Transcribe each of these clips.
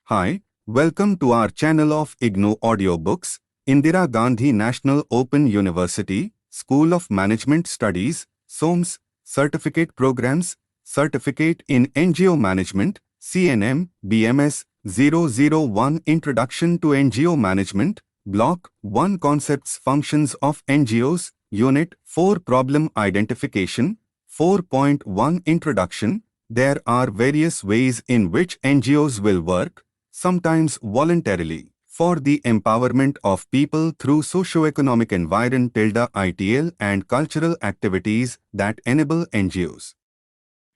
Hi, welcome to our channel of IGNOU Audiobooks, Indira Gandhi National Open University, School of Management Studies, SOMS, Certificate Programs, Certificate in NGO Management, CNM, BMS, 001 Introduction to NGO Management, Block-1 Concepts Functions of NGOs, Unit-4 Problem Identification, 4.1 Introduction. There are various ways in which NGOs will work, sometimes voluntarily, for the empowerment of people through socio-economic environment (ITL) and cultural activities that enable NGOs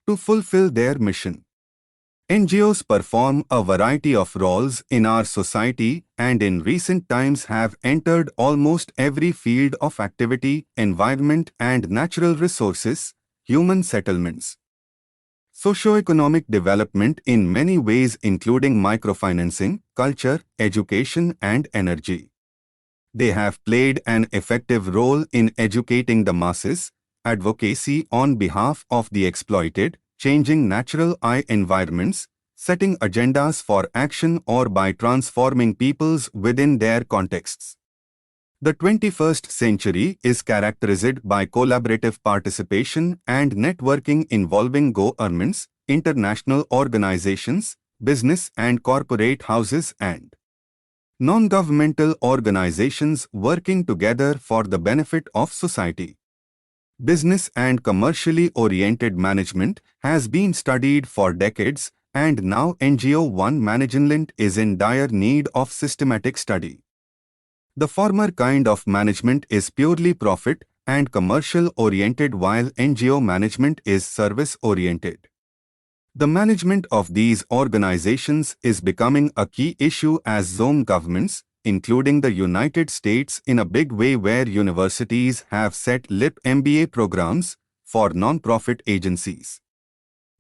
to fulfill their mission. NGOs perform a variety of roles in our society and in recent times have entered almost every field of activity, environment and natural resources, human settlements, socio-economic development in many ways including microfinancing, culture, education and energy. They have played an effective role in educating the masses, advocacy on behalf of the exploited, changing natural environments, setting agendas for action or by transforming peoples within their contexts. The 21st century is characterized by collaborative participation and networking involving governments, international organizations, business and corporate houses and non-governmental organizations working together for the benefit of society. Business and commercially oriented management has been studied for decades and now NGO management is in dire need of systematic study. The former kind of management is purely profit and commercial-oriented while NGO management is service-oriented. The management of these organizations is becoming a key issue as zone governments, including the United States in a big way where universities have set LIP MBA programs for non-profit agencies.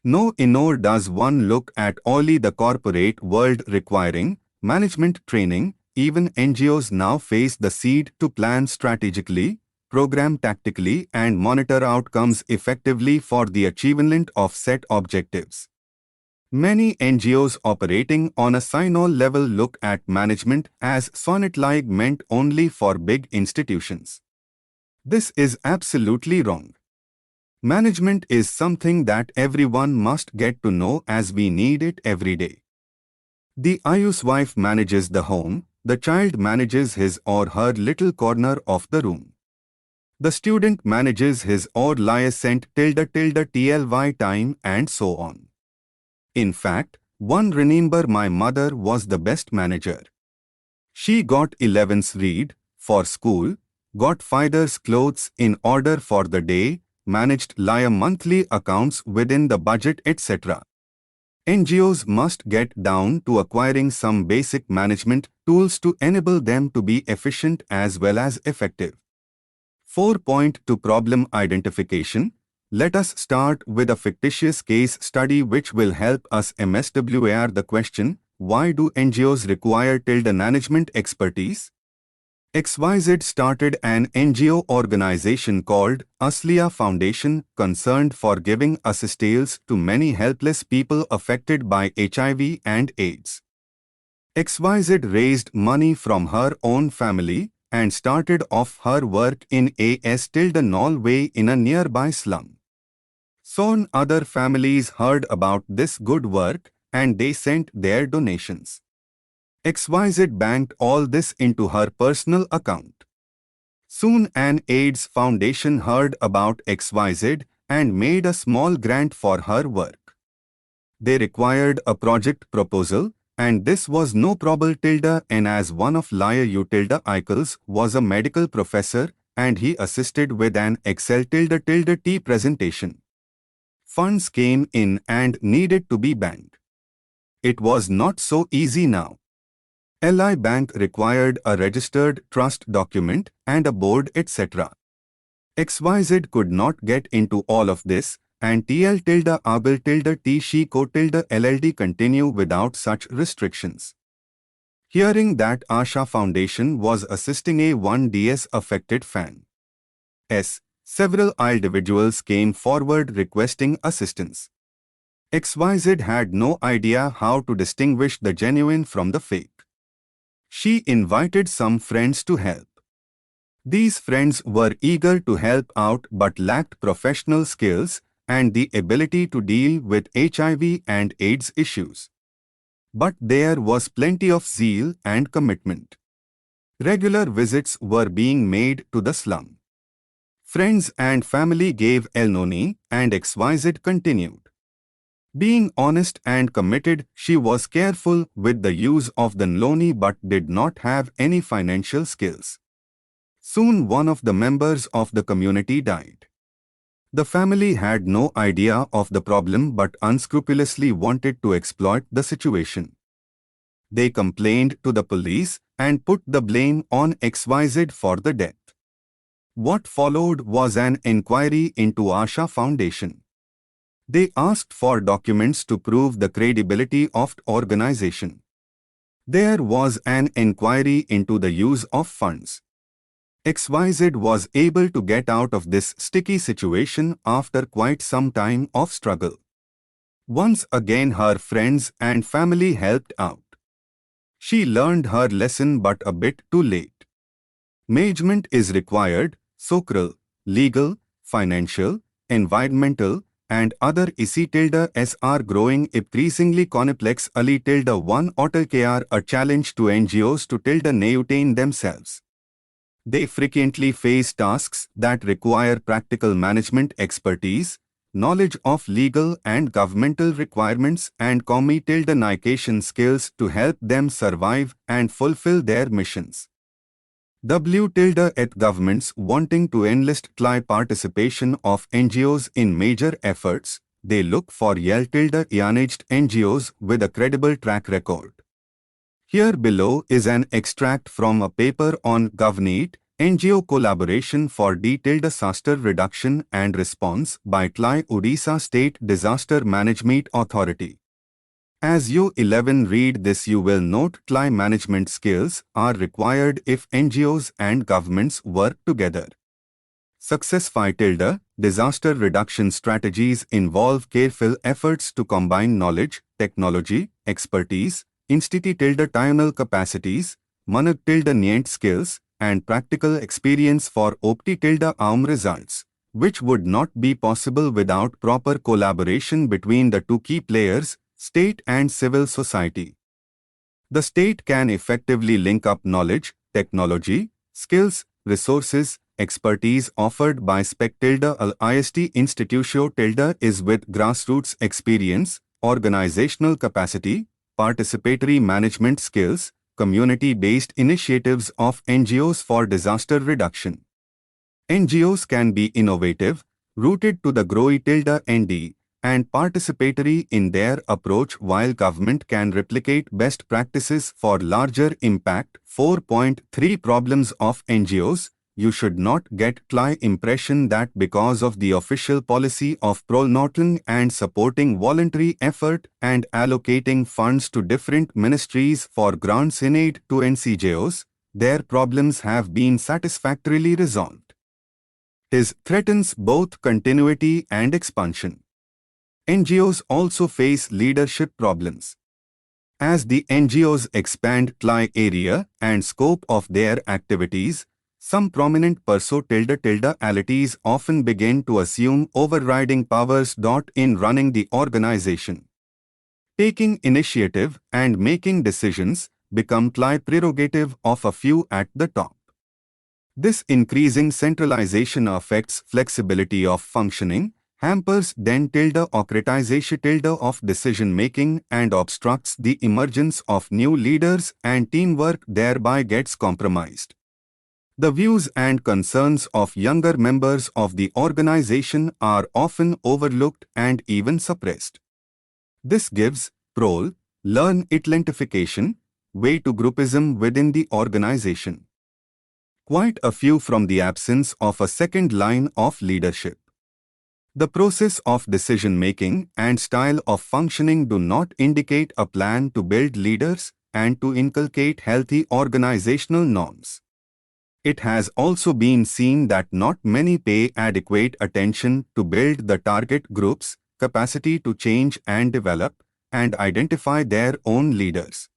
Nor does one look at only the corporate world requiring management training. Even NGOs now face the need to plan strategically, program tactically and monitor outcomes effectively for the achievement of set objectives. Many NGOs operating on a silo level look at management as sonnet-like meant only for big institutions. This is absolutely wrong. Management is something that everyone must get to know as we need it every day. The housewife manages the home. The child manages his or her little corner of the room. The student manages his or liaisant _tly time and so on. In fact, one remember my mother was the best manager. She got 11's read for school, got father's clothes in order for the day, managed lia monthly accounts within the budget etc. NGOs must get down to acquiring some basic management tools to enable them to be efficient as well as effective. 4.2 Problem Identification. Let us start with a fictitious case study which will help us MSWAR the question, why do NGOs require management expertise? XYZ started an NGO organization called Asliya Foundation concerned for giving assistance to many helpless people affected by HIV and AIDS. XYZ raised money from her own family and started off her work in Norway in a nearby slum. Soon other families heard about this good work and they sent their donations. XYZ banked all this into her personal account. Soon an AIDS foundation heard about XYZ and made a small grant for her work. They required a project proposal and this was no problem and as one of Liu Eichels was a medical professor and he assisted with an Excel T presentation. Funds came in and needed to be banked. It was not so easy now. LI Bank required a registered trust document and a board etc. XYZ could not get into all of this and TL_ABL_T she co_LLD continue without such restrictions. Hearing that Asha Foundation was assisting a 1DS affected fan. Several individuals came forward requesting assistance. XYZ had no idea how to distinguish the genuine from the fake. She invited some friends to help. These friends were eager to help out but lacked professional skills and the ability to deal with HIV and AIDS issues. But there was plenty of zeal and commitment. Regular visits were being made to the slum. Friends and family gave Elnoni, and XYZ continued. Being honest and committed, she was careful with the use of the Nloni but did not have any financial skills. Soon one of the members of the community died. The family had no idea of the problem but unscrupulously wanted to exploit the situation. They complained to the police and put the blame on XYZ for the death. What followed was an inquiry into Asha Foundation. They asked for documents to prove the credibility of the organization. There was an inquiry into the use of funds. XYZ was able to get out of this sticky situation after quite some time of struggle. Once again her friends and family helped out. She learned her lesson but a bit too late. Management is required, social, legal, financial, environmental, and other issues are growing increasingly complex. One are a challenge to NGOs to maintain themselves. They frequently face tasks that require practical management expertise, knowledge of legal and governmental requirements, and communication skills to help them survive and fulfill their missions. At governments wanting to enlist participation of NGOs in major efforts, they look for managed NGOs with a credible track record. Here below is an extract from a paper on Government NGO collaboration for detailed disaster reduction and response by TLI Odisha State Disaster Management Authority. As you 11 read this, you will note TLI management skills are required if NGOs and governments work together. Success disaster reduction strategies involve careful efforts to combine knowledge, technology, expertise, institutional capacities, management skills, and practical experience for results, which would not be possible without proper collaboration between the two key players, state and civil society. The state can effectively link up knowledge, technology, skills, resources, expertise offered by IST institution is with grassroots experience, organizational capacity, participatory management skills, community-based initiatives of NGOs for disaster reduction. NGOs can be innovative, rooted to the growing ND, and participatory in their approach, while government can replicate best practices for larger impact. 4.3 Problems of NGOs. You should not get the impression that because of the official policy of promoting and supporting voluntary effort and allocating funds to different ministries for grants in aid to NGOs, their problems have been satisfactorily resolved. It threatens both continuity and expansion. NGOs also face leadership problems. As the NGOs expand the area and scope of their activities, some prominent personalities often begin to assume overriding powers in running the organization. Taking initiative and making decisions become the prerogative of a few at the top. This increasing centralization affects flexibility of functioning, hampers democratization of decision-making, and obstructs the emergence of new leaders, and teamwork thereby gets compromised. The views and concerns of younger members of the organization are often overlooked and even suppressed. This gives learn identification way to groupism within the organization. Quite a few from the absence of a second line of leadership. The process of decision-making and style of functioning do not indicate a plan to build leaders and to inculcate healthy organizational norms. It has also been seen that not many pay adequate attention to build the target groups, capacity to change and develop, and identify their own leaders.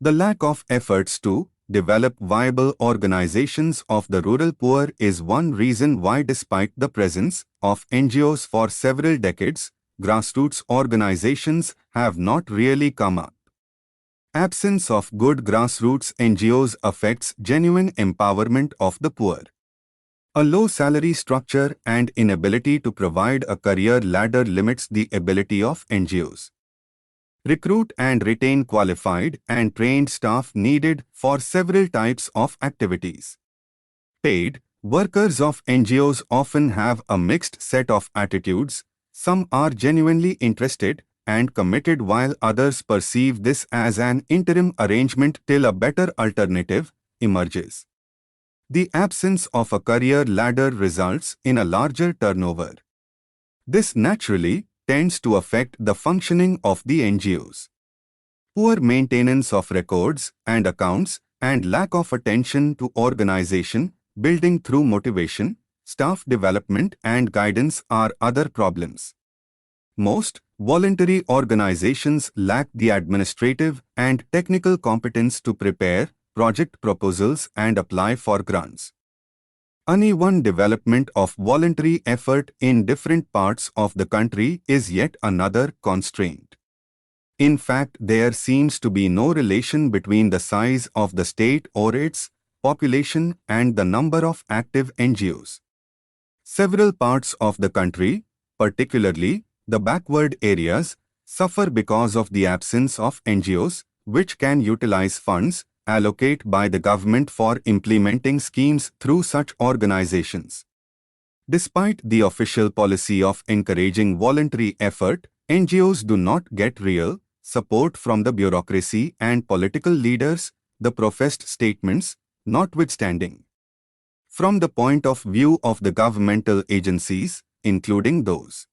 The lack of efforts to develop viable organizations of the rural poor is one reason why, despite the presence of NGOs for several decades, grassroots organizations have not really come up. Absence of good grassroots NGOs affects genuine empowerment of the poor. A low salary structure and inability to provide a career ladder limits the ability of NGOs. Recruit and retain qualified and trained staff needed for several types of activities. Paid workers of NGOs often have a mixed set of attitudes. Some are genuinely interested and committed, while others perceive this as an interim arrangement till a better alternative emerges. The absence of a career ladder results in a larger turnover. This naturally tends to affect the functioning of the NGOs. Poor maintenance of records and accounts and lack of attention to organization building through motivation, staff development and guidance are other problems. Most voluntary organizations lack the administrative and technical competence to prepare project proposals and apply for grants. Uneven development of voluntary effort in different parts of the country is yet another constraint. In fact, there seems to be no relation between the size of the state or its population and the number of active NGOs. Several parts of the country, particularly the backward areas, suffer because of the absence of NGOs, which can utilize funds allocated by the government for implementing schemes through such organizations. Despite the official policy of encouraging voluntary effort, NGOs do not get real support from the bureaucracy and political leaders, the professed statements notwithstanding. From the point of view of the governmental agencies, including those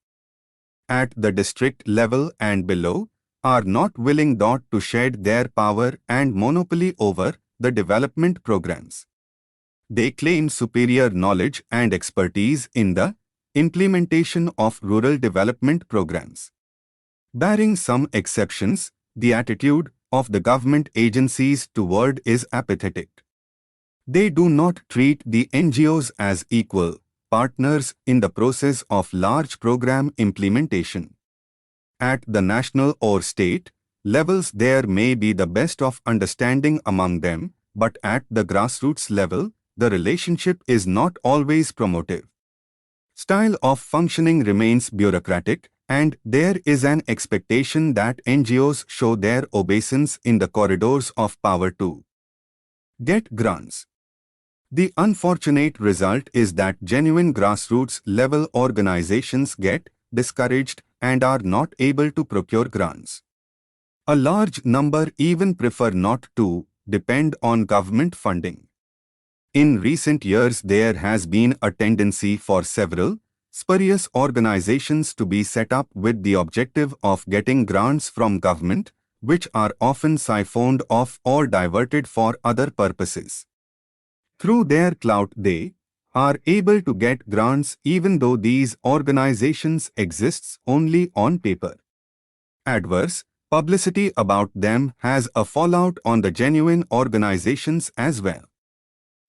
at the district level and below, are not willing to shed their power and monopoly over the development programs. They claim superior knowledge and expertise in the implementation of rural development programs. Barring some exceptions, the attitude of the government agencies toward is apathetic. They do not treat the NGOs as equal partners in the process of large program implementation. At the national or state levels, there may be the best of understanding among them, but at the grassroots level, the relationship is not always promotive. Style of functioning remains bureaucratic, and there is an expectation that NGOs show their obeisance in the corridors of power to get grants. The unfortunate result is that genuine grassroots level organizations get discouraged and are not able to procure grants. A large number even prefer not to depend on government funding. In recent years, there has been a tendency for several spurious organizations to be set up with the objective of getting grants from government, which are often siphoned off or diverted for other purposes. Through their clout, they are able to get grants even though these organizations exist only on paper. Adverse publicity about them has a fallout on the genuine organizations as well.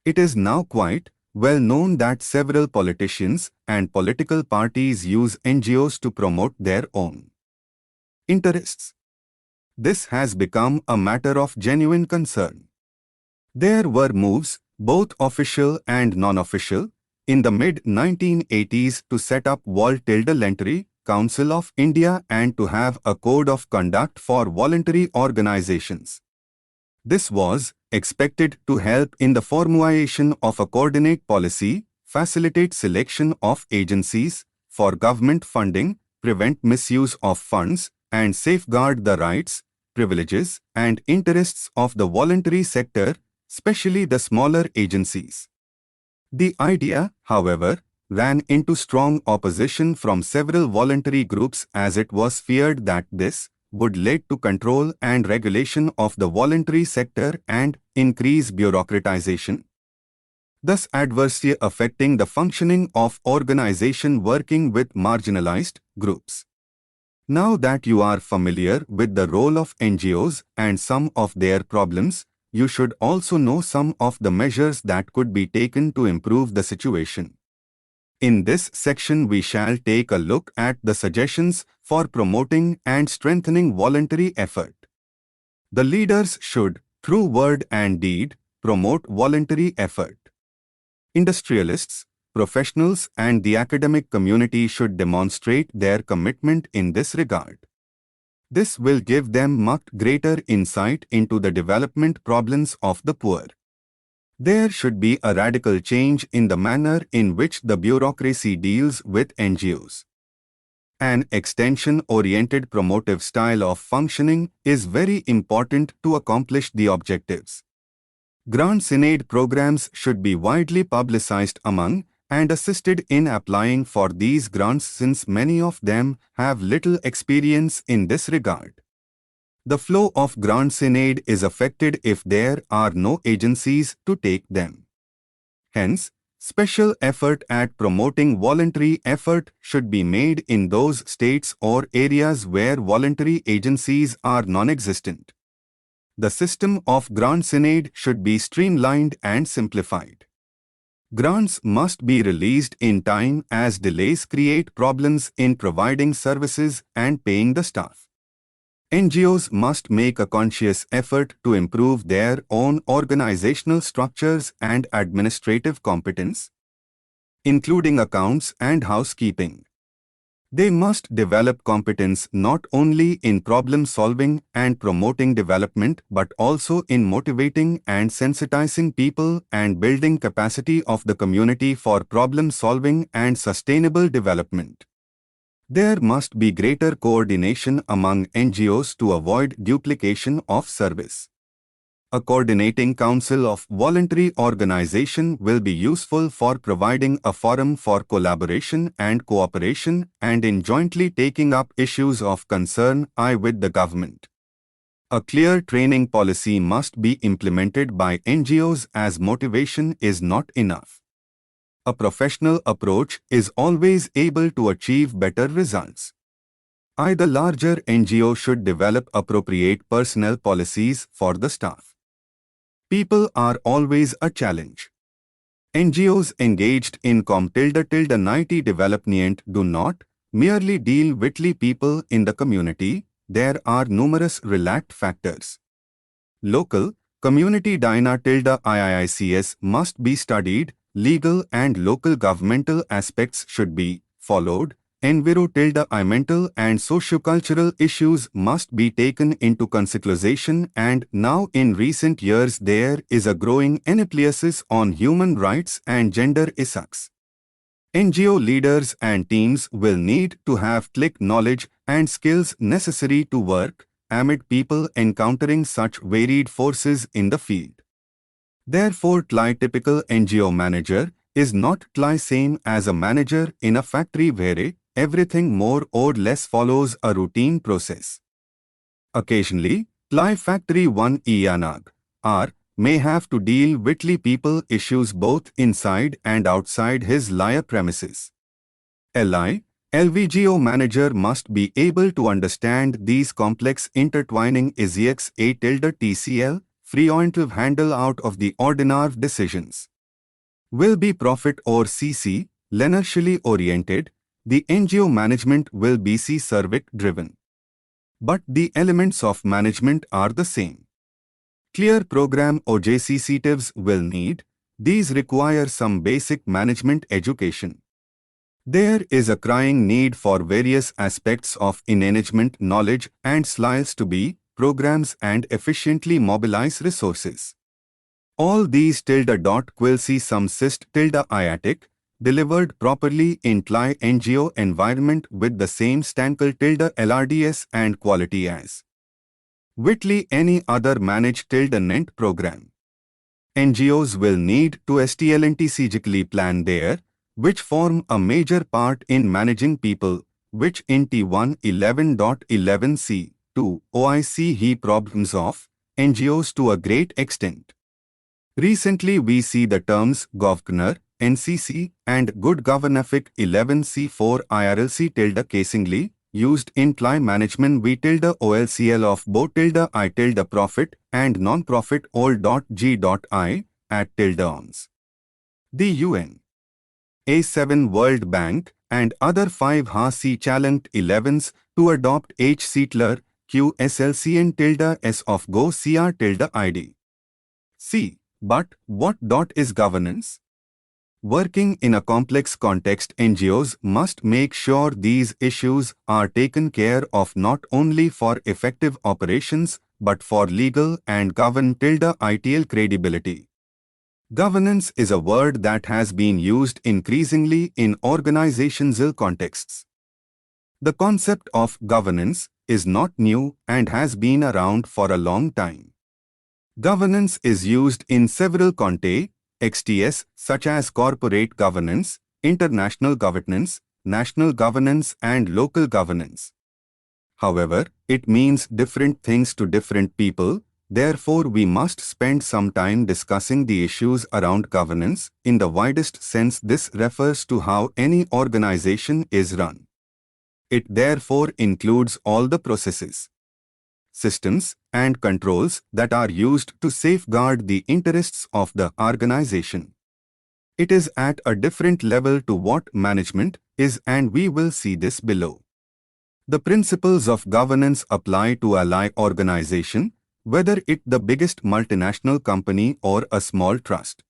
It is now quite well known that several politicians and political parties use NGOs to promote their own interests. This has become a matter of genuine concern. There were moves, both official and non-official, in the mid-1980s to set up Voluntary Council of India and to have a code of conduct for voluntary organizations. This was expected to help in the formulation of a coordinate policy, facilitate selection of agencies for government funding, prevent misuse of funds, and safeguard the rights, privileges, and interests of the voluntary sector, especially the smaller agencies. The idea, however, ran into strong opposition from several voluntary groups, as it was feared that this would lead to control and regulation of the voluntary sector and increase bureaucratization, thus adversely affecting the functioning of organizations working with marginalized groups. Now that you are familiar with the role of NGOs and some of their problems, you should also know some of the measures that could be taken to improve the situation. In this section, we shall take a look at the suggestions for promoting and strengthening voluntary effort. The leaders should, through word and deed, promote voluntary effort. Industrialists, professionals, and the academic community should demonstrate their commitment in this regard. This will give them much greater insight into the development problems of the poor. There should be a radical change in the manner in which the bureaucracy deals with NGOs. An extension-oriented promotive style of functioning is very important to accomplish the objectives. Grants in aid programs should be widely publicized among and assisted in applying for these grants, since many of them have little experience in this regard. The flow of grants in aid is affected if there are no agencies to take them. Hence, special effort at promoting voluntary effort should be made in those states or areas where voluntary agencies are non-existent. The system of grants in aid should be streamlined and simplified. Grants must be released in time, as delays create problems in providing services and paying the staff. NGOs must make a conscious effort to improve their own organizational structures and administrative competence, including accounts and housekeeping. They must develop competence not only in problem-solving and promoting development, but also in motivating and sensitizing people and building capacity of the community for problem-solving and sustainable development. There must be greater coordination among NGOs to avoid duplication of service. A coordinating council of voluntary organization will be useful for providing a forum for collaboration and cooperation and in jointly taking up issues of concern with the government. A clear training policy must be implemented by NGOs, as motivation is not enough. A professional approach is always able to achieve better results. The larger NGO should develop appropriate personnel policies for the staff. People are always a challenge. NGOs engaged in com-90 development do not merely deal with people in the community. There are numerous related factors. Local, community -IICS must be studied, legal and local governmental aspects should be followed, environmental and socio-cultural issues must be taken into consideration, and now in recent years there is a growing emphasis on human rights and gender issues. NGO leaders and teams will need to have click knowledge and skills necessary to work amid people encountering such varied forces in the field. Therefore, typical NGO manager is not same as a manager in a factory where everything more or less follows a routine process. Occasionally, factory one Iyanag may have to deal with people issues both inside and outside his premises. LVGO manager must be able to understand these complex intertwining issues TCL, frequently handle out of the ordinary decisions. Will be profit or CC, linearly oriented. The NGO management will be service driven. But the elements of management are the same. Clear program objectives will need. These require some basic management education. There is a crying need for various aspects of management knowledge and skills to be programs and efficiently mobilize resources. All these _quilcy subsist IATIC delivered properly in NGO environment with the same stankle LRDS and quality as Whitley any other managed NENT program. NGOs will need to strategically plan their, which form a major part in managing people, which in T1 11.11c to OIC he problems of NGOs to a great extent. Recently we see the terms governor, NCC and good governific 11c4 IRLC casingly used imply management v tilde olcl of bo tilde I tilde profit and non-profit ol.g.I at tilde ons. The UN, A7 World Bank and other 5 ha-C challenged 11s to adopt H Settler QSLCN tilde S of Go CR tilde ID. C. But what is governance? Working in a complex context, NGOs must make sure these issues are taken care of not only for effective operations but for legal and ITL credibility. Governance is a word that has been used increasingly in organizational contexts. The concept of governance is not new and has been around for a long time. Governance is used in several contexts, XTS, such as corporate governance, international governance, national governance and local governance. However, it means different things to different people, therefore we must spend some time discussing the issues around governance. In the widest sense, this refers to how any organization is run. It therefore includes all the processes, systems, and controls that are used to safeguard the interests of the organization. It is at a different level to what management is, and we will see this below. The principles of governance apply to ally organization, whether it the biggest multinational company or a small trust.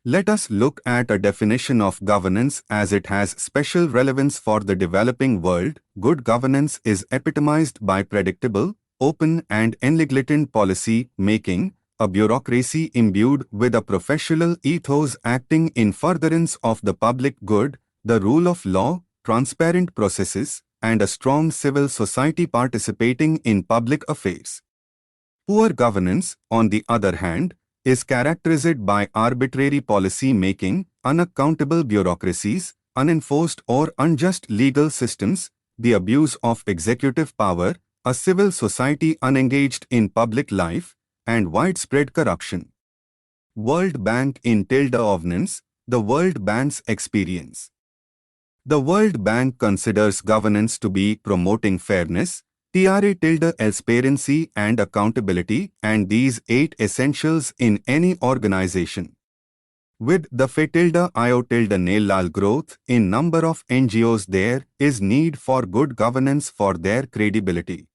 Let us look at a definition of governance as it has special relevance for the developing world. Good governance is epitomized by predictable, open and enlightened policy making, a bureaucracy imbued with a professional ethos acting in furtherance of the public good, the rule of law, transparent processes, and a strong civil society participating in public affairs. Poor governance, on the other hand, is characterized by arbitrary policy making, unaccountable bureaucracies, unenforced or unjust legal systems, the abuse of executive power, a civil society unengaged in public life, and widespread corruption. World Bank in tilde governance, the World Bank's experience. The World Bank considers governance to be promoting fairness, transparency and accountability, and these 8 essentials in any organization. With the io growth in number of NGOs, there is need for good governance for their credibility.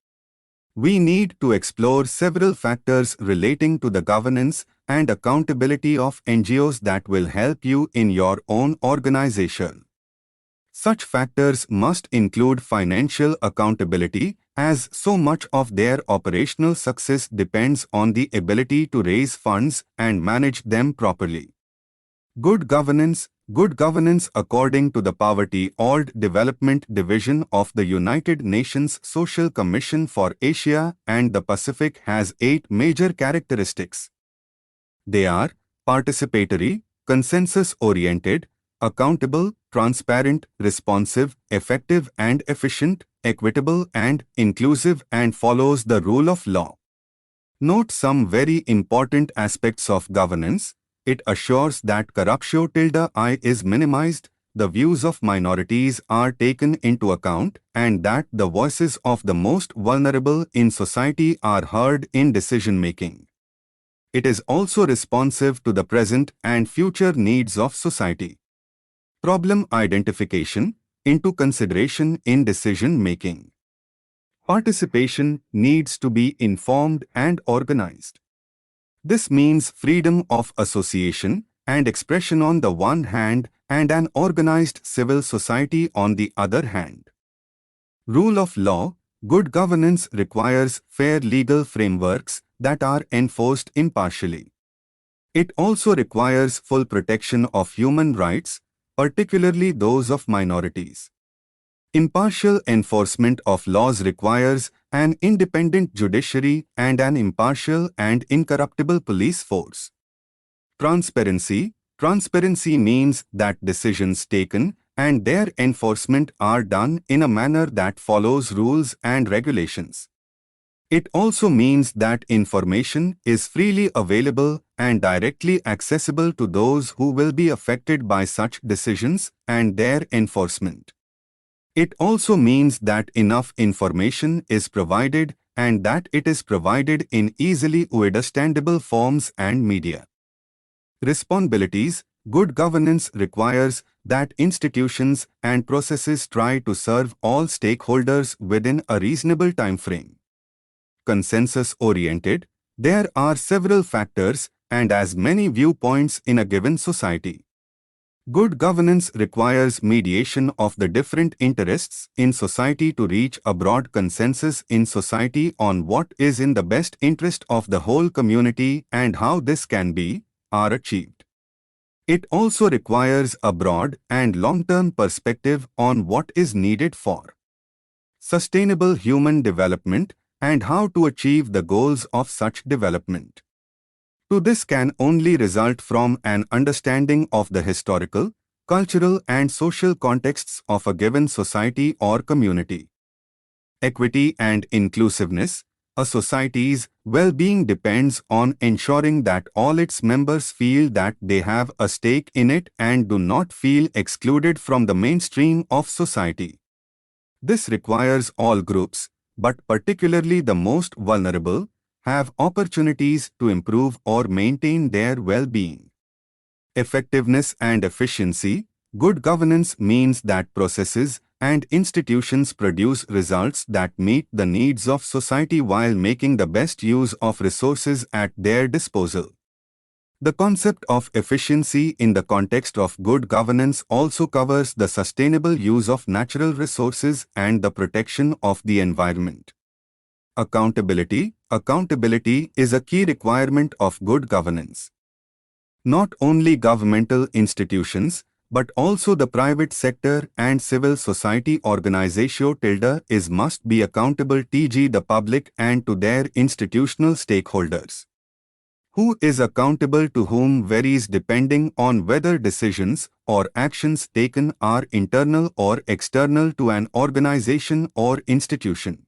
We need to explore several factors relating to the governance and accountability of NGOs that will help you in your own organization. Such factors must include financial accountability, as so much of their operational success depends on the ability to raise funds and manage them properly. Good governance according to the Poverty and Development Division of the United Nations Social Commission for Asia and the Pacific has 8 major characteristics. They are participatory, consensus-oriented, accountable, transparent, responsive, effective and efficient, equitable and inclusive, and follows the rule of law. Note some very important aspects of governance. It assures that corruption is minimized, the views of minorities are taken into account, and that the voices of the most vulnerable in society are heard in decision-making. It is also responsive to the present and future needs of society. Problem identification into consideration in decision-making. Participation needs to be informed and organized. This means freedom of association and expression on the one hand and an organized civil society on the other hand. Rule of law. Good governance requires fair legal frameworks that are enforced impartially. It also requires full protection of human rights, particularly those of minorities. Impartial enforcement of laws requires an independent judiciary and an impartial and incorruptible police force. Transparency. Transparency means that decisions taken and their enforcement are done in a manner that follows rules and regulations. It also means that information is freely available and directly accessible to those who will be affected by such decisions and their enforcement. It also means that enough information is provided and that it is provided in easily understandable forms and media. Responsibilities. Good governance requires that institutions and processes try to serve all stakeholders within a reasonable time frame. Consensus-oriented. There are several factors and as many viewpoints in a given society. Good governance requires mediation of the different interests in society to reach a broad consensus in society on what is in the best interest of the whole community and how this can be are achieved. It also requires a broad and long-term perspective on what is needed for sustainable human development and how to achieve the goals of such development. To this can only result from an understanding of the historical, cultural and social contexts of a given society or community. Equity and inclusiveness. A society's well-being depends on ensuring that all its members feel that they have a stake in it and do not feel excluded from the mainstream of society. This requires all groups, but particularly the most vulnerable, have opportunities to improve or maintain their well-being. Effectiveness and efficiency. Good governance means that processes and institutions produce results that meet the needs of society while making the best use of resources at their disposal. The concept of efficiency in the context of good governance also covers the sustainable use of natural resources and the protection of the environment. Accountability. Accountability is a key requirement of good governance. Not only governmental institutions, but also the private sector and civil society organization must be accountable to the public and to their institutional stakeholders. Who is accountable to whom varies depending on whether decisions or actions taken are internal or external to an organization or institution.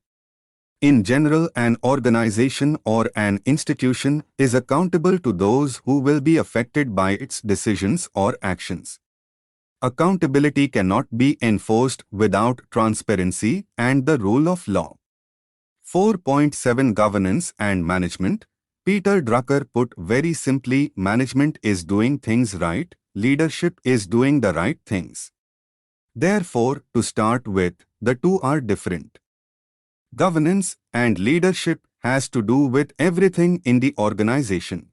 In general, an organization or an institution is accountable to those who will be affected by its decisions or actions. Accountability cannot be enforced without transparency and the rule of law. 4.7 Governance and Management. Peter Drucker put very simply, management is doing things right, leadership is doing the right things. Therefore, to start with, the two are different. Governance and leadership has to do with everything in the organization.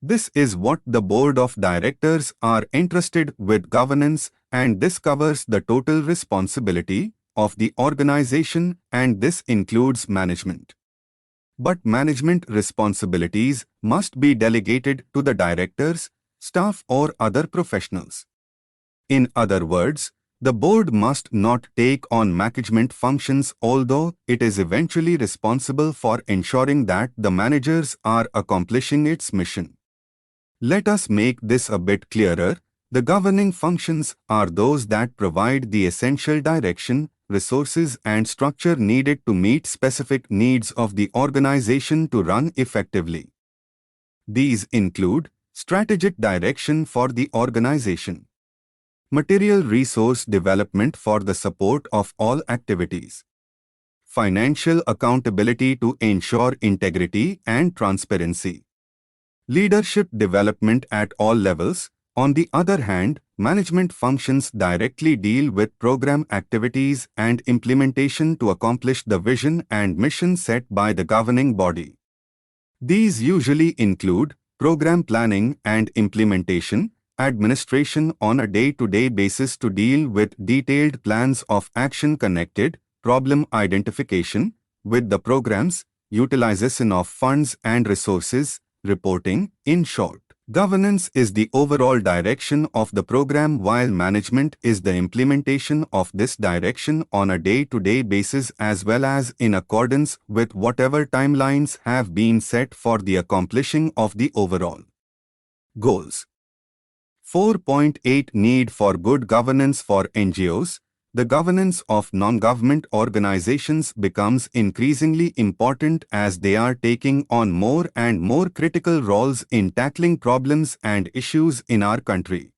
This is what the board of directors are entrusted with governance, and this covers the total responsibility of the organization, and this includes management. But management responsibilities must be delegated to the directors, staff or other professionals. In other words, the board must not take on management functions, although it is eventually responsible for ensuring that the managers are accomplishing its mission. Let us make this a bit clearer. The governing functions are those that provide the essential direction, resources and structure needed to meet specific needs of the organization to run effectively. These include strategic direction for the organization, material resource development for the support of all activities, financial accountability to ensure integrity and transparency, leadership development at all levels. On the other hand, management functions directly deal with program activities and implementation to accomplish the vision and mission set by the governing body. These usually include program planning and implementation, administration on a day-to-day basis to deal with detailed plans of action, connected problem identification with the programs, utilization of funds and resources, reporting. In short, governance is the overall direction of the program, while management is the implementation of this direction on a day-to-day basis as well as in accordance with whatever timelines have been set for the accomplishing of the overall goals. 4.8 Need for good governance for NGOs. The governance of non-government organizations becomes increasingly important as they are taking on more and more critical roles in tackling problems and issues in our country.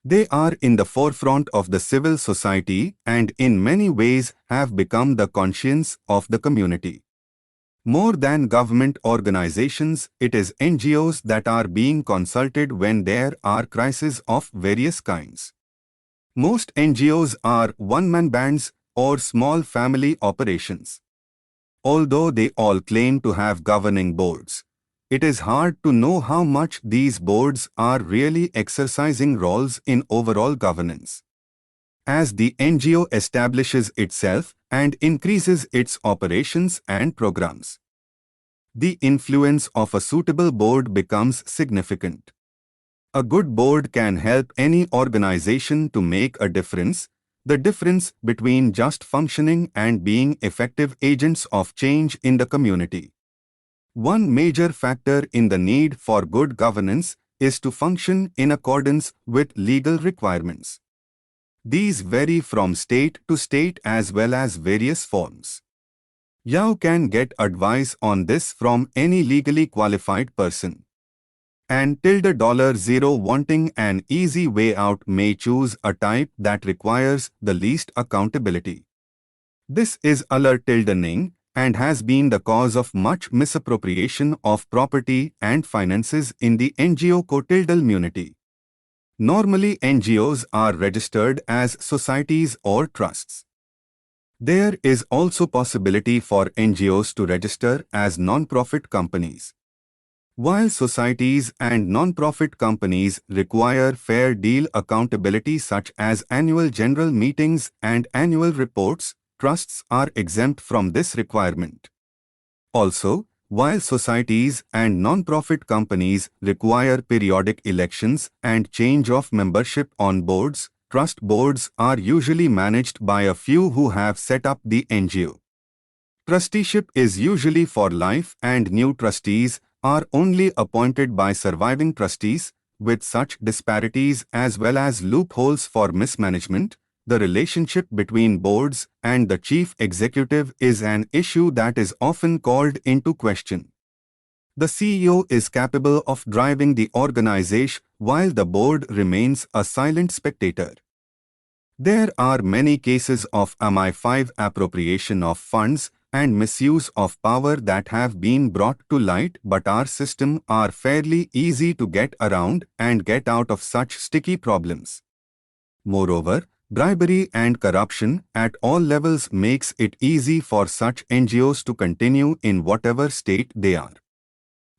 They are in the forefront of the civil society and in many ways have become the conscience of the community. More than government organizations, it is NGOs that are being consulted when there are crises of various kinds. Most NGOs are one-man bands or small family operations. Although they all claim to have governing boards, it is hard to know how much these boards are really exercising roles in overall governance. As the NGO establishes itself and increases its operations and programs, the influence of a suitable board becomes significant. A good board can help any organization to make a difference, the difference between just functioning and being effective agents of change in the community. One major factor in the need for good governance is to function in accordance with legal requirements. These vary from state to state as well as various forms. You can get advice on this from any legally qualified person. And $0 wanting an easy way out may choose a type that requires the least accountability. This is alerting and has been the cause of much misappropriation of property and finances in the NGO community. Normally NGOs are registered as societies or trusts. There is also possibility for NGOs to register as non-profit companies. While societies and non-profit companies require fair deal accountability such as annual general meetings and annual reports, trusts are exempt from this requirement. Also, while societies and non-profit companies require periodic elections and change of membership on boards, trust boards are usually managed by a few who have set up the NGO. Trusteeship is usually for life and new trustees are only appointed by surviving trustees. With such disparities as well as loopholes for mismanagement, the relationship between boards and the chief executive is an issue that is often called into question. The CEO is capable of driving the organization while the board remains a silent spectator. There are many cases of MI5 appropriation of funds and misuse of power that have been brought to light, but our system are fairly easy to get around and get out of such sticky problems. Moreover, bribery and corruption at all levels makes it easy for such NGOs to continue in whatever state they are.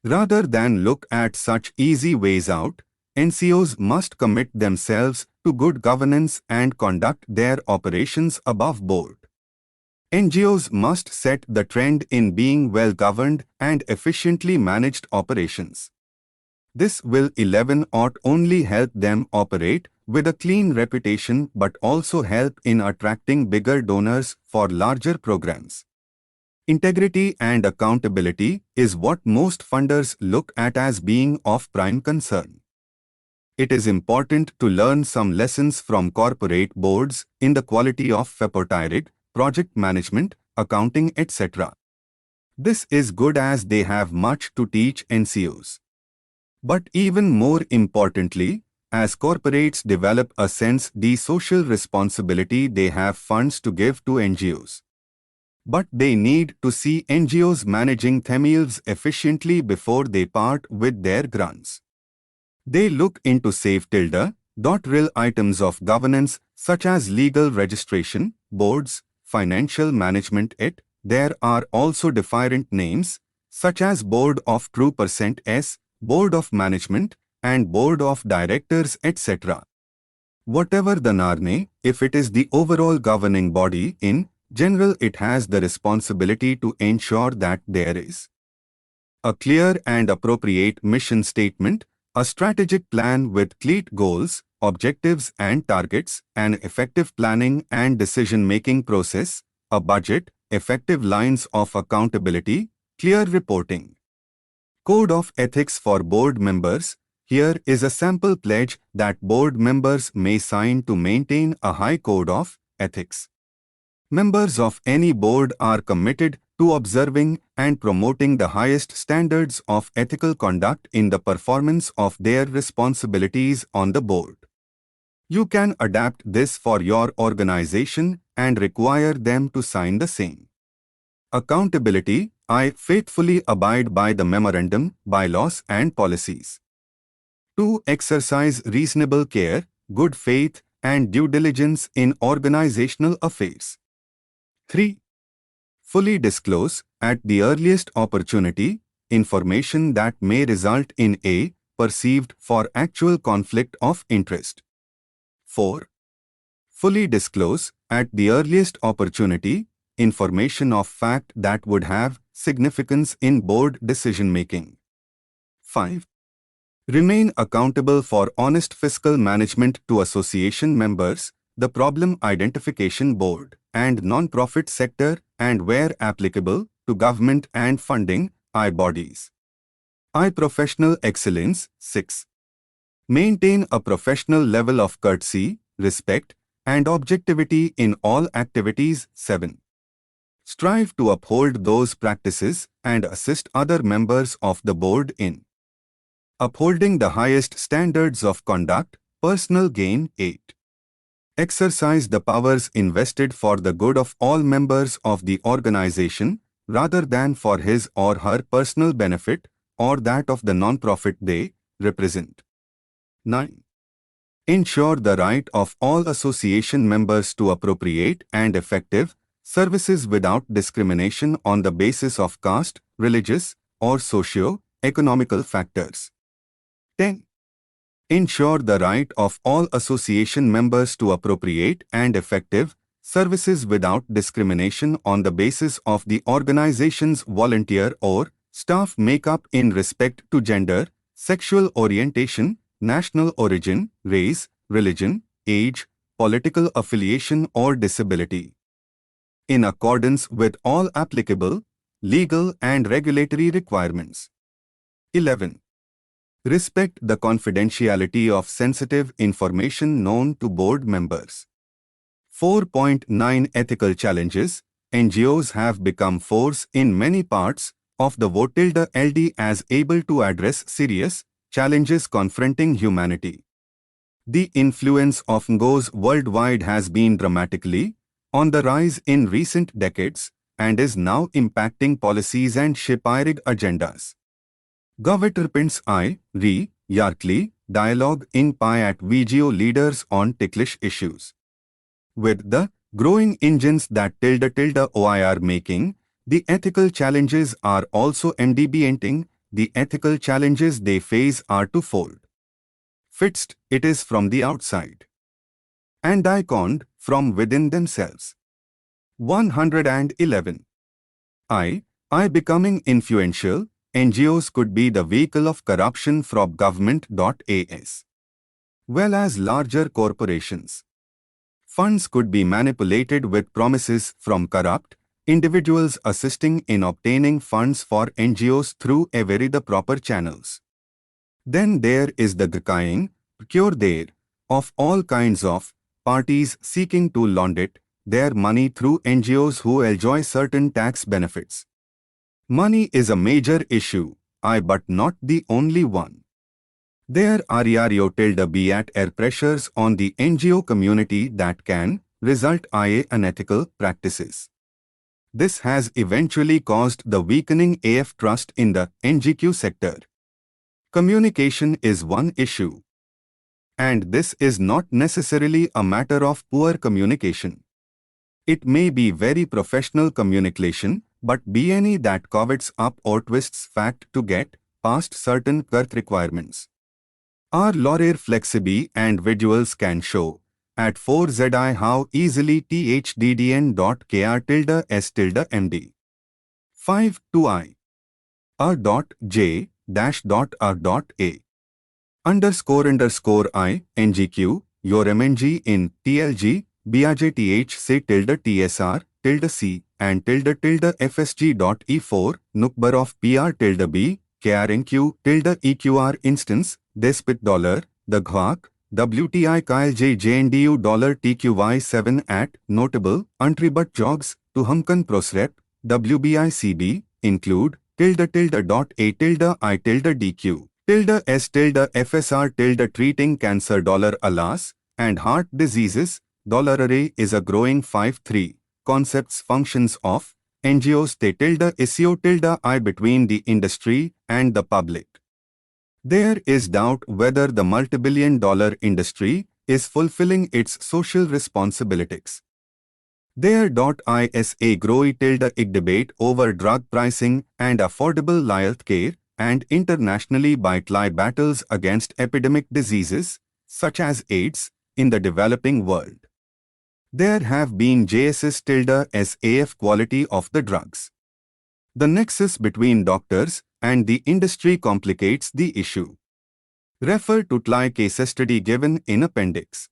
Rather than look at such easy ways out, NGOs must commit themselves to good governance and conduct their operations above board. NGOs must set the trend in being well-governed and efficiently managed operations. This will not only help them operate with a clean reputation but also help in attracting bigger donors for larger programs. Integrity and accountability is what most funders look at as being of prime concern. It is important to learn some lessons from corporate boards in the quality of FEPOTIRID, project management, accounting, etc. This is good as they have much to teach NGOs. But even more importantly, as corporates develop a sense the social responsibility they have funds to give to NGOs. But they need to see NGOs managing themselves efficiently before they part with their grants. They look into real items of governance such as legal registration, boards, financial management. There are also different names such as Board of True %s, Board of Management, and Board of Directors, etc. Whatever the name, if it is the overall governing body in general, it has the responsibility to ensure that there is a clear and appropriate mission statement, a strategic plan with clear goals, objectives and targets, an effective planning and decision-making process, a budget, effective lines of accountability, clear reporting. Code of Ethics for Board Members. Here is a sample pledge that board members may sign to maintain a high code of ethics. Members of any board are committed to observing and promoting the highest standards of ethical conduct in the performance of their responsibilities on the board. You can adapt this for your organization and require them to sign the same. Accountability. I faithfully abide by the memorandum, bylaws and policies. 2. Exercise reasonable care, good faith and due diligence in organizational affairs. 3. Fully disclose, at the earliest opportunity, information that may result in a perceived for actual conflict of interest. 4. Fully disclose, at the earliest opportunity, information of fact that would have significance in board decision-making. 5. Remain accountable for honest fiscal management to association members, the Problem Identification Board, and non-profit sector, and where applicable, to government and funding bodies. Professional excellence. 6. Maintain a professional level of courtesy, respect, and objectivity in all activities. 7. Strive to uphold those practices and assist other members of the board in upholding the highest standards of conduct. Personal gain. 8. Exercise the powers invested for the good of all members of the organization, rather than for his or her personal benefit or that of the non-profit they represent. 9. Ensure the right of all association members to appropriate and effective services without discrimination on the basis of caste, religious, or socio-economical factors. 10. Ensure the right of all association members to appropriate and effective services without discrimination on the basis of the organization's volunteer or staff makeup in respect to gender, sexual orientation, national origin, race, religion, age, political affiliation or disability. In accordance with all applicable legal and regulatory requirements. 11. Respect the confidentiality of sensitive information known to board members. 4.9 Ethical challenges. NGOs have become force in many parts of the world LD as able to address serious challenges confronting humanity. The influence of NGOs worldwide has been dramatically on the rise in recent decades and is now impacting policies and shaping agendas. Governments Yarkly dialogue in PI at VGO leaders on ticklish issues. With the growing engines that OIR making, the ethical challenges are also MDBenting. The ethical challenges they face are twofold. First, it is from the outside, and second, from within themselves. 111. I becoming influential. NGOs could be the vehicle of corruption from government as well as larger corporations. Funds could be manipulated with promises from corrupt individuals assisting in obtaining funds for NGOs through the proper channels. Then there is the decaying procure there of all kinds of parties seeking to launder their money through NGOs who enjoy certain tax benefits. Money is a major issue, but not the only one. There are be at air pressures on the NGO community that can result in unethical practices. This has eventually caused the weakening AF trust in the NGO sector. Communication is one issue. And this is not necessarily a matter of poor communication. It may be very professional communication, but any that covets up or twists fact to get past certain current requirements. Our lawyer flexibility and visuals can show at 4zi how easily thdn.kr_s_md. 5 to I. R.J -R.A. _I NGQ your MNG in TLG BIJTH say _TSR _C and _FSG.E4 Nukbar of PR _B KRNQ _EQR instance despit $, the GHWAC WTI KLJ JNDU $TQY7 at notable untribut jogs to Humkan Prosrep WBICB include ~A I DQ ~S FSR treating cancer $, alas and heart diseases. $array is a growing 5-3 concepts functions of NGOs they tilde SEO tilde I between the industry and the public. There is doubt whether the multibillion-dollar industry is fulfilling its social responsibilities. There is a growing debate over drug pricing and affordable health care, and internationally by battles against epidemic diseases, such as AIDS, in the developing world. There have been JSS-AF quality of the drugs. The nexus between doctors and the industry complicates the issue. Refer to case study given in Appendix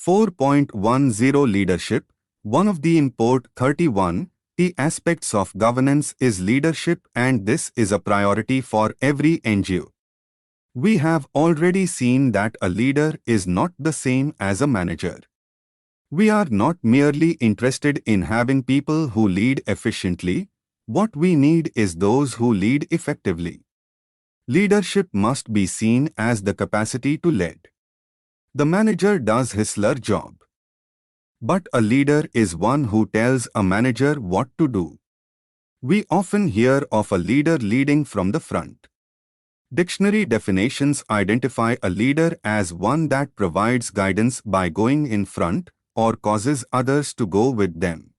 4.10 Leadership. One of the important 31 key aspects of governance is leadership, and this is a priority for every NGO. We have already seen that a leader is not the same as a manager. We are not merely interested in having people who lead efficiently. What we need is those who lead effectively. Leadership must be seen as the capacity to lead. The manager does his job. But a leader is one who tells a manager what to do. We often hear of a leader leading from the front. Dictionary definitions identify a leader as one that provides guidance by going in front or causes others to go with them.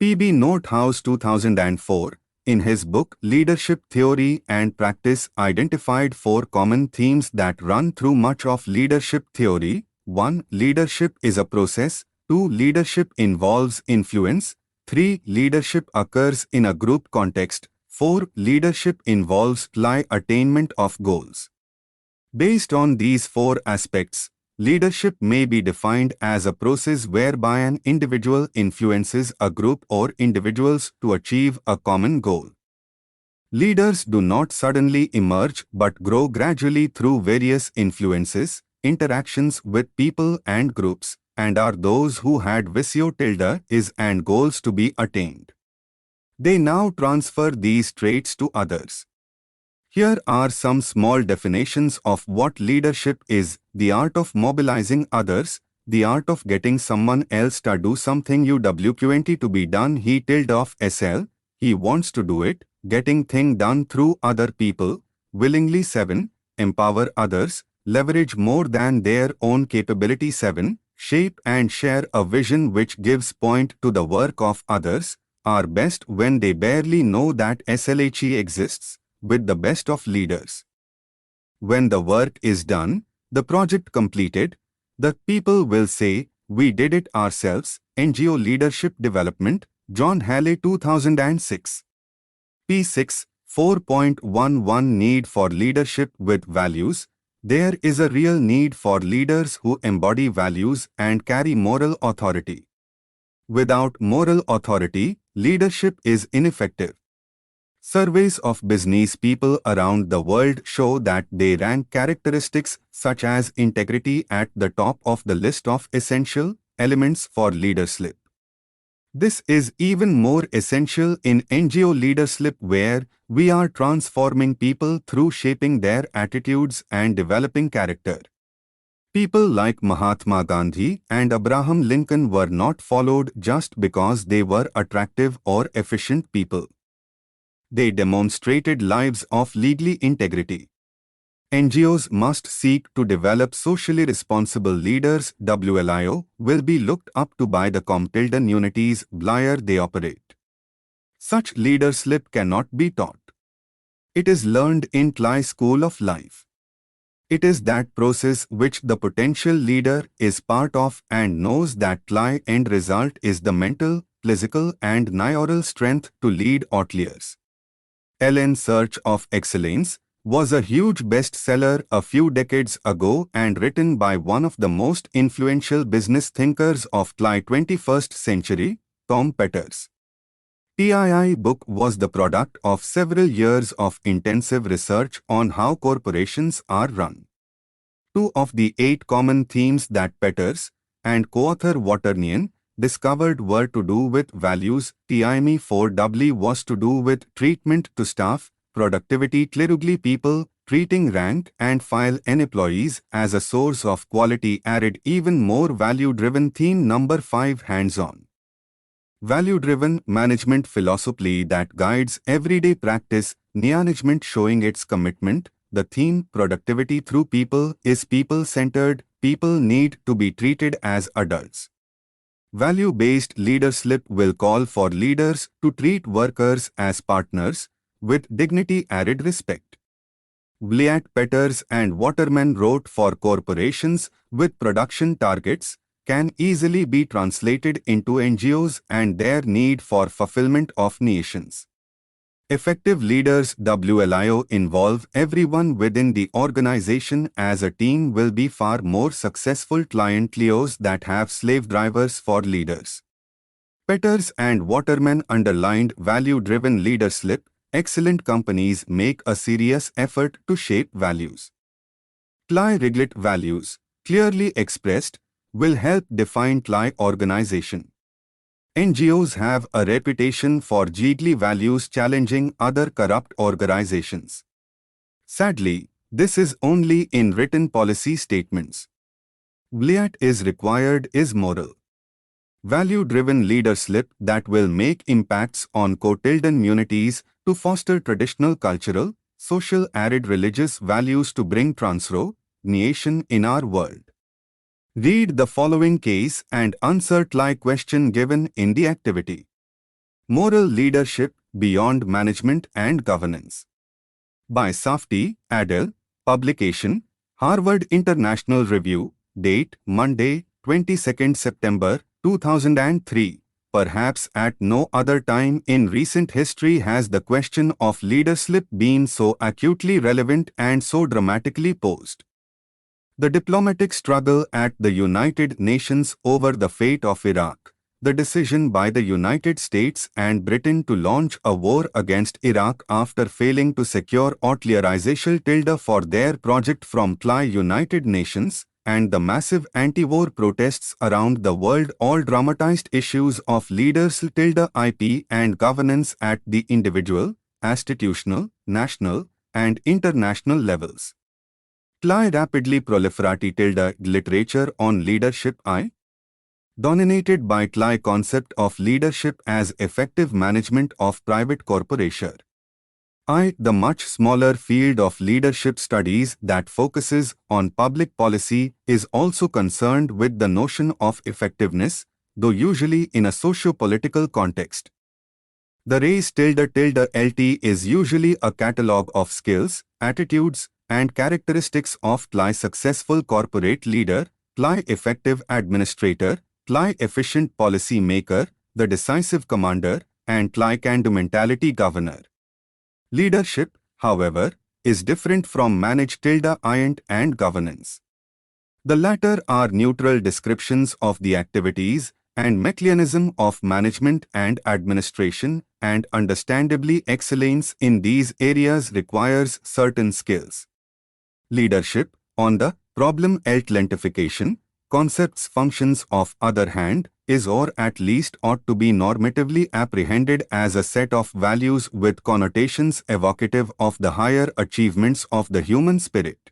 P.B. Nordhaus 2004, in his book Leadership Theory and Practice, identified 4 common themes that run through much of leadership theory. 1. Leadership is a process. 2. Leadership involves influence. 3. Leadership occurs in a group context. 4. Leadership involves attainment of goals. Based on these 4 aspects, leadership may be defined as a process whereby an individual influences a group or individuals to achieve a common goal. Leaders do not suddenly emerge but grow gradually through various influences, interactions with people and groups, and are those who had visio tilde is and goals to be attained. They now transfer these traits to others. Here are some small definitions of what leadership is: the art of mobilizing others, the art of getting someone else to do something UWQNT to be done he tilde of SL, he wants to do it, getting thing done through other people, willingly 7, empower others, leverage more than their own capability 7, shape and share a vision which gives point to the work of others, are best when they barely know that SLHE exists, with the best of leaders. When the work is done, the project completed, the people will say, we did it ourselves. NGO Leadership Development, John Halley 2006. P6, 4.11 Need for leadership with values. There is a real need for leaders who embody values and carry moral authority. Without moral authority, leadership is ineffective. Surveys of business people around the world show that they rank characteristics such as integrity at the top of the list of essential elements for leadership. This is even more essential in NGO leadership, where we are transforming people through shaping their attitudes and developing character. People like Mahatma Gandhi and Abraham Lincoln were not followed just because they were attractive or efficient people. They demonstrated lives of legal integrity. NGOs must seek to develop socially responsible leaders. WLIO will be looked up to by the communities where they operate. Such leadership cannot be taught. It is learned in TLI School of Life. It is that process which the potential leader is part of and knows that TLI end result is the mental, physical and neural strength to lead outliers. In Search of Excellence was a huge bestseller a few decades ago and written by one of the most influential business thinkers of the 21st century, Tom Peters. TII book was the product of several years of intensive research on how corporations are run. 2 of the 8 common themes that Peters and co-author Waternian discovered were to do with values. TIME 4W was to do with treatment to staff, productivity clerugly people, treating rank and file employees as a source of quality added even more value-driven. Theme number 5, hands-on. Value-driven management philosophy that guides everyday practice, management showing its commitment. The theme, productivity through people, is people-centered. People need to be treated as adults. Value-based leadership will call for leaders to treat workers as partners, with dignity added respect. Bliat Peters and Waterman wrote, for corporations with production targets can easily be translated into NGOs and their need for fulfillment of nations. Effective leaders WLIO involve everyone within the organization as a team will be far more successful. Client LEOs that have slave drivers for leaders. Peters and Waterman underlined value-driven leadership. Excellent companies make a serious effort to shape values. CLI values, clearly expressed, will help define CLI organization. NGOs have a reputation for jiggly values challenging other corrupt organizations. Sadly, this is only in written policy statements. Bliat is required is moral. Value-driven leadership that will make impacts on communities to foster traditional cultural, social and religious values to bring transformation in our world. Read the following case and answer CLI question given in the activity. Moral Leadership Beyond Management and Governance. By Safti, Adel. Publication, Harvard International Review. Date, Monday, 22nd September, 2003. Perhaps at no other time in recent history has the question of leadership been so acutely relevant and so dramatically posed. The diplomatic struggle at the United Nations over the fate of Iraq, the decision by the United States and Britain to launch a war against Iraq after failing to secure authorization for their project from CLI United Nations, and the massive anti-war protests around the world all dramatized issues of leadership IP and governance at the individual, institutional, national, and international levels. CLI rapidly proliferated literature on leadership dominated by CLI concept of leadership as effective management of private corporation. The much smaller field of leadership studies that focuses on public policy is also concerned with the notion of effectiveness, though usually in a socio-political context. The race LT is usually a catalogue of skills, attitudes, and characteristics of CLI successful corporate leader, CLI effective administrator, CLI efficient policy maker, the decisive commander, and CLI can-do mentality governor. Leadership, however, is different from manage and governance. The latter are neutral descriptions of the activities and mechanism of management and administration, and understandably excellence in these areas requires certain skills. Leadership, on the problem identification, concepts functions of other hand, is or at least ought to be normatively apprehended as a set of values with connotations evocative of the higher achievements of the human spirit.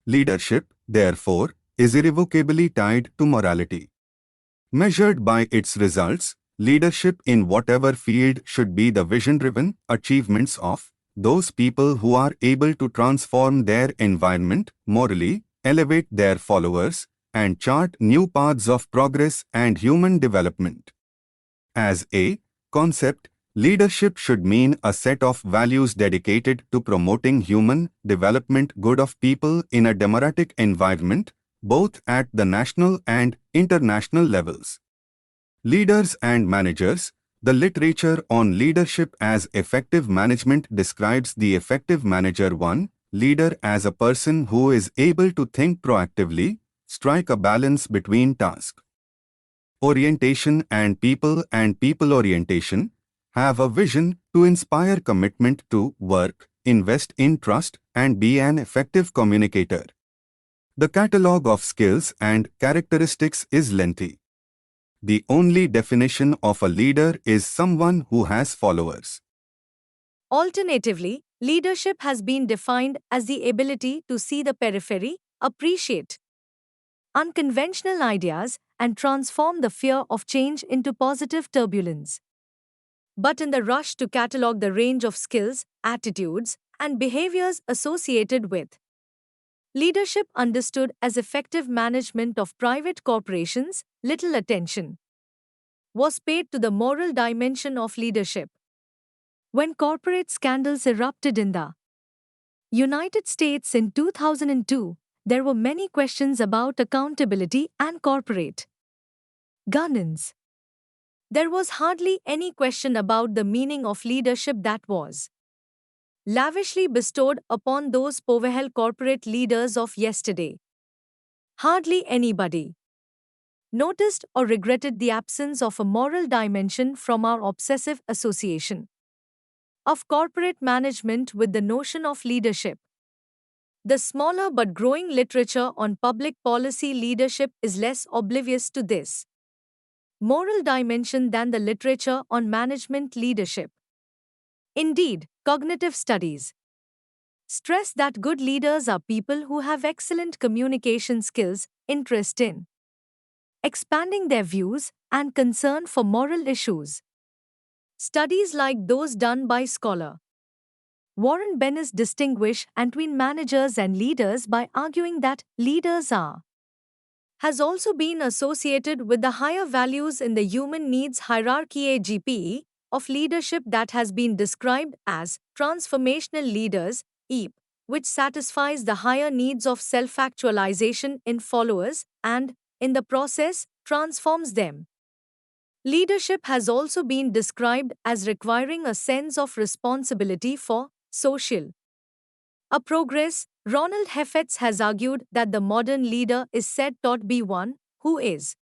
Leadership, therefore, is irrevocably tied to morality. Measured by its results, leadership in whatever field should be the vision-driven achievements of those people who are able to transform their environment morally, elevate their followers, and chart new paths of progress and human development. As a concept, leadership should mean a set of values dedicated to promoting human development good of people in a democratic environment, both at the national and international levels. Leaders and managers. The literature on leadership as effective management describes the effective manager 1, leader as a person who is able to think proactively, strike a balance between task orientation and people orientation, have a vision to inspire commitment to work, invest in trust, and be an effective communicator. The catalogue of skills and characteristics is lengthy. The only definition of a leader is someone who has followers. Alternatively, Leadership has been defined as the ability to see the periphery, appreciate unconventional ideas, and transform the fear of change into positive turbulence. But in the rush to catalog the range of skills, attitudes, and behaviors associated with leadership understood as effective management of private corporations, little attention was paid to the moral dimension of leadership. When corporate scandals erupted in the United States in 2002, there were many questions about accountability and corporate governance. There was hardly any question about the meaning of leadership that was lavishly bestowed upon those powerful corporate leaders of yesterday. Hardly anybody noticed or regretted the absence of a moral dimension from our obsessive association of corporate management with the notion of leadership. The smaller but growing literature on public policy leadership is less oblivious to this moral dimension than the literature on management leadership. Indeed, cognitive studies stress that good leaders are people who have excellent communication skills, interest in expanding their views, and concern for moral issues. Studies like those done by scholar Warren Bennis distinguish between managers and leaders by arguing that leaders are has also been associated with the higher values in the human needs hierarchy AGPE of leadership that has been described as transformational leaders EAP, which satisfies the higher needs of self-actualization in followers and, in the process, transforms them. Leadership has also been described as requiring a sense of responsibility for social progress. Ronald Heffetz has argued that the modern leader is said to be one who is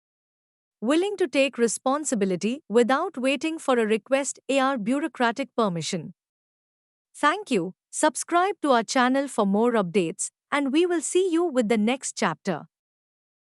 willing to take responsibility without waiting for a request or bureaucratic permission. Thank you. Subscribe to our channel for more updates, and we will see you with the next chapter.